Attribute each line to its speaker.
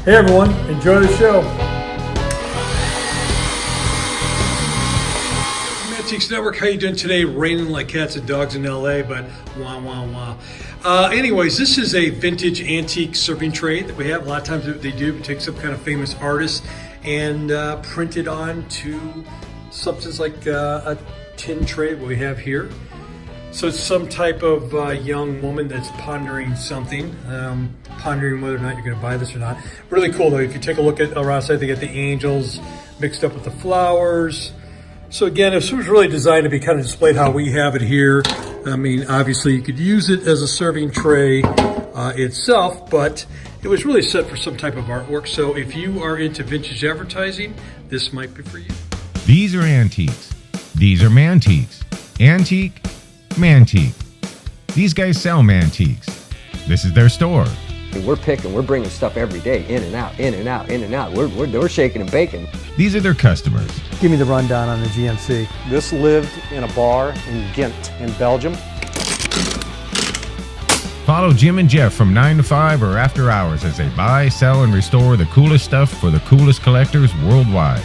Speaker 1: Hey everyone, enjoy the show. Mantiques Network, how you doing today? Raining like cats and dogs in LA, but wah, wah, wah. Anyways, this is a vintage antique serving tray that we have. A lot of times what they do, take some kind of famous artist and print it on to something like a tin tray we have here. So it's some type of young woman that's pondering something, pondering whether or not you're going to buy this or not. Really cool though. If you take a look at around side, they get the angels mixed up with the flowers. So again, this was really designed to be kind of displayed how we have it here. I mean, obviously you could use it as a serving tray itself, but it was really set for some type of artwork. So if you are into vintage advertising, this might be for you.
Speaker 2: These are antiques. These are mantiques. Antique, mantique. These guys sell mantiques. This is their store.
Speaker 3: We're bringing stuff every day, in and out, in and out, in and out. We're shaking and baking.
Speaker 2: These are their customers.
Speaker 4: Give me the rundown on the GMC.
Speaker 5: This lived in a bar in Ghent in Belgium.
Speaker 2: Follow Jim and Jeff from 9 to 5 or after hours as they buy, sell, and restore the coolest stuff for the coolest collectors worldwide.